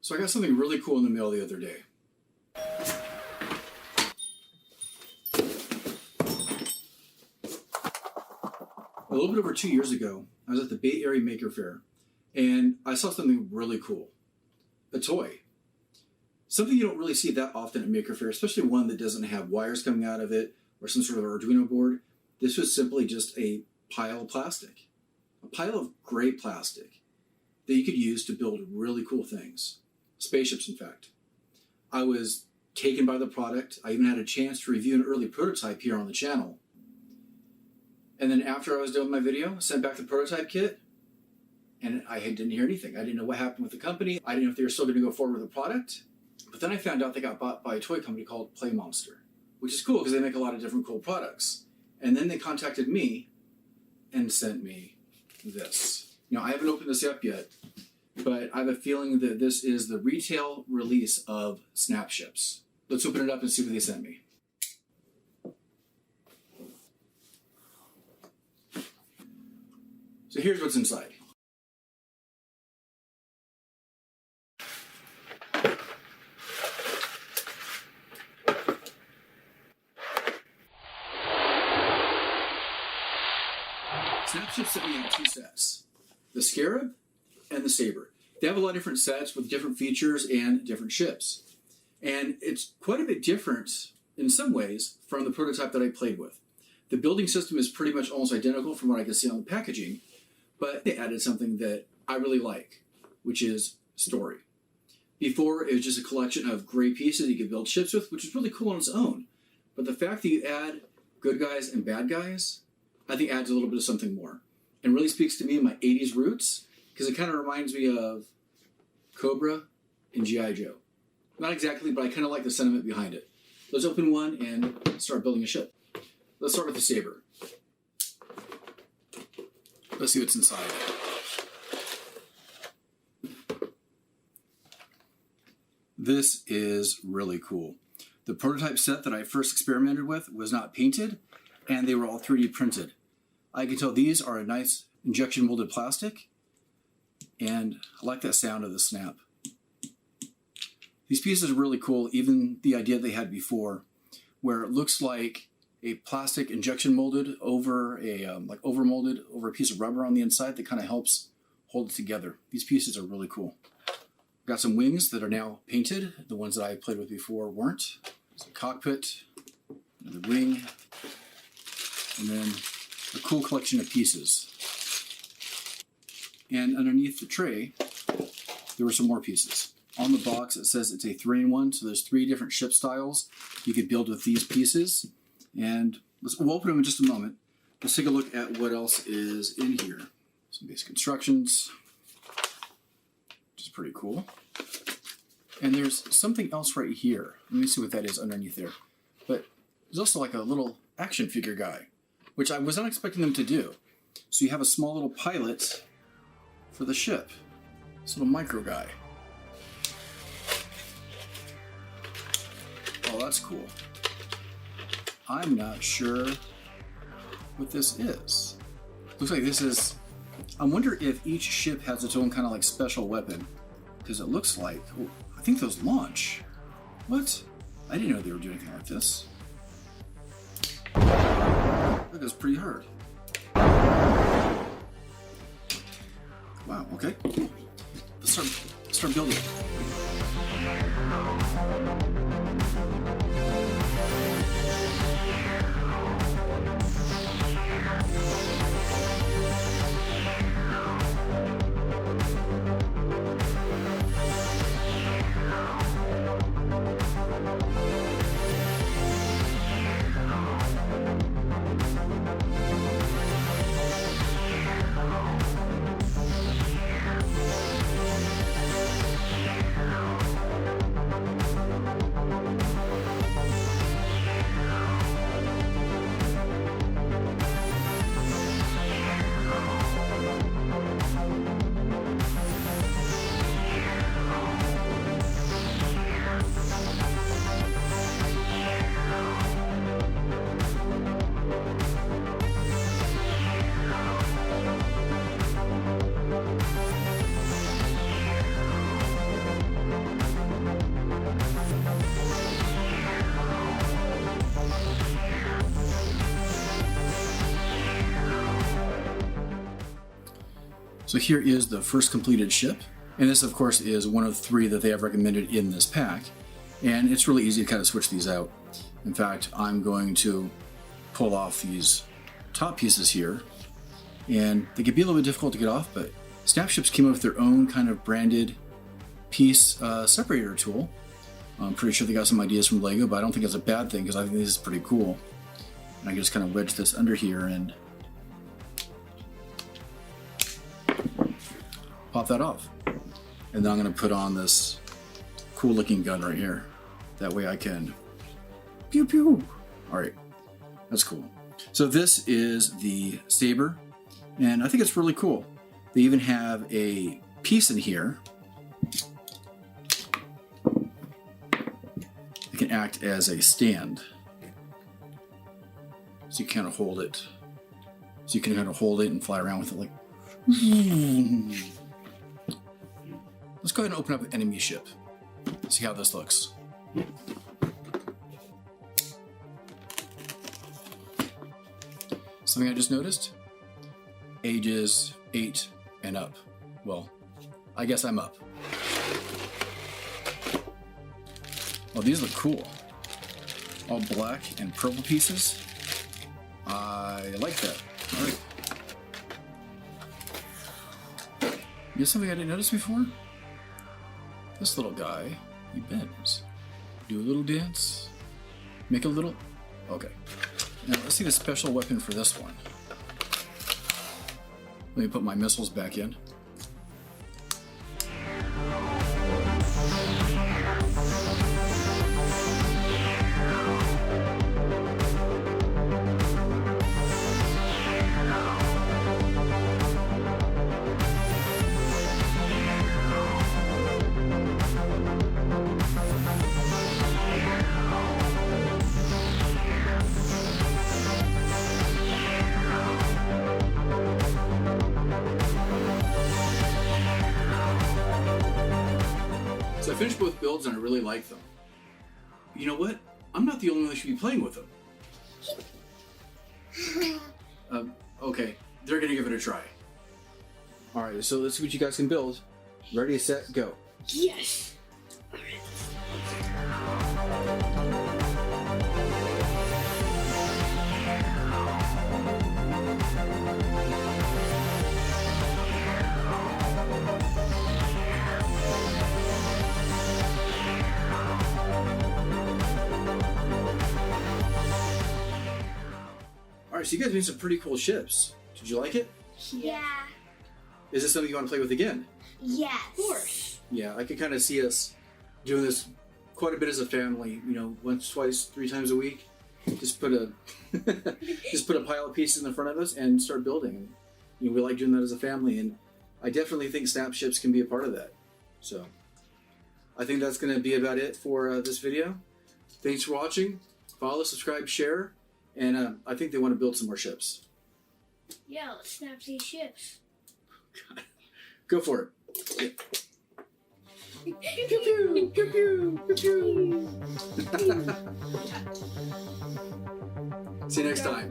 So I got something really cool in the mail the other day. A little bit over 2 years ago, I was at the Bay Area Maker Faire, and I saw something really cool. A toy. Something you don't really see that often at Maker Faire, especially one that doesn't have wires coming out of it or some sort of Arduino board. This was simply just a pile of plastic. A pile of gray plastic that you could use to build really cool things. Spaceships, in fact. I was taken by the product. I even had a chance to review an early prototype here on the channel. And then after I was done with my video, I sent back the prototype kit, and I didn't hear anything. I didn't know what happened with the company. I didn't know if they were still going to go forward with the product. But then I found out they got bought by a toy company called Play Monster, which is cool because they make a lot of different cool products. And then they contacted me and sent me this. You know, I haven't opened this up yet, but I have a feeling that this is the retail release of Snapships. Let's open it up and see what they sent me. So here's what's inside. Snapships sent me in two sets. The Scarab and the Saber. They have a lot of different sets with different features and different ships. And it's quite a bit different in some ways from the prototype that I played with. The building system is pretty much almost identical from what I can see on the packaging, but they added something that I really like, which is story. Before, it was just a collection of gray pieces you could build ships with, which is really cool on its own. But the fact that you add good guys and bad guys, I think adds a little bit of something more. And really speaks to me and my 80s roots, because it kind of reminds me of Cobra and G.I. Joe. Not exactly, but I kind of like the sentiment behind it. Let's open one and start building a ship. Let's start with the Saber. Let's see what's inside. This is really cool. The prototype set that I first experimented with was not painted, and they were all 3D printed. I can tell these are a nice injection molded plastic, and I like that sound of the snap. These pieces are really cool, even the idea they had before, where it looks like a plastic injection molded over a overmolded over a piece of rubber on the inside that kind of helps hold it together. These pieces are really cool. Got some wings that are now painted. The ones that I played with before weren't. There's a cockpit, another wing, and then a cool collection of pieces. And underneath the tray, there were some more pieces. On the box, it says it's a 3-in-1, so there's 3 different ship styles you could build with these pieces. And we'll open them in just a moment. Let's take a look at what else is in here. Some basic instructions, which is pretty cool. And there's something else right here. Let me see what that is underneath there. But there's also like a little action figure guy, which I was not expecting them to do. So you have a small little pilot for the ship. This little micro guy. Oh, that's cool. I'm not sure what this is. Looks like this is... I wonder if each ship has its own kind of like special weapon. Because it looks like... Oh, I think those launch. What? I didn't know they were doing anything like this. That goes pretty hard. Wow, okay. Let's start building. So here is the first completed ship. And this, of course, is one of 3 that they have recommended in this pack. And it's really easy to kind of switch these out. In fact, I'm going to pull off these top pieces here. And they can be a little bit difficult to get off, but Snap Ships came up with their own kind of branded piece separator tool. I'm pretty sure they got some ideas from Lego, but I don't think it's a bad thing because I think this is pretty cool. And I can just kind of wedge this under here and pop that off. And then I'm going to put on this cool looking gun right here. That way I can pew pew. All right, that's cool. So this is the saber, and I think it's really cool. They even have a piece in here that can act as a stand. So you kind of hold it. So you can kind of hold it and fly around with it like. Let's go ahead and open up an enemy ship. See how this looks. Something I just noticed. Ages 8 and up. Well, I guess I'm up. Oh, these look cool. All black and purple pieces. I like that. All right. You know something I didn't notice before? This little guy, he bends. Do a little dance. Make a little... Okay. Now let's see the special weapon for this one. Let me put my missiles back in. So I finished both builds and I really like them. You know what? I'm not the only one that should be playing with them. Okay, they're gonna give it a try. All right, so let's see what you guys can build. Ready, set, go. Yes. All right, so you guys made some pretty cool ships. Did you like it? Yeah. Is this something you want to play with again? Yes. Of course. Yeah, I could kind of see us doing this quite a bit as a family. You know, once, twice, 3 times a week. Just put a just put a pile of pieces in front of us and start building. You know, we like doing that as a family, and I definitely think Snap Ships can be a part of that. So, I think that's going to be about it for this video. Thanks for watching. Follow, subscribe, share, and I think they want to build some more ships. Yeah, let's snap these ships. Go for it. Pew pew, pew pew, pew pew. See you next time.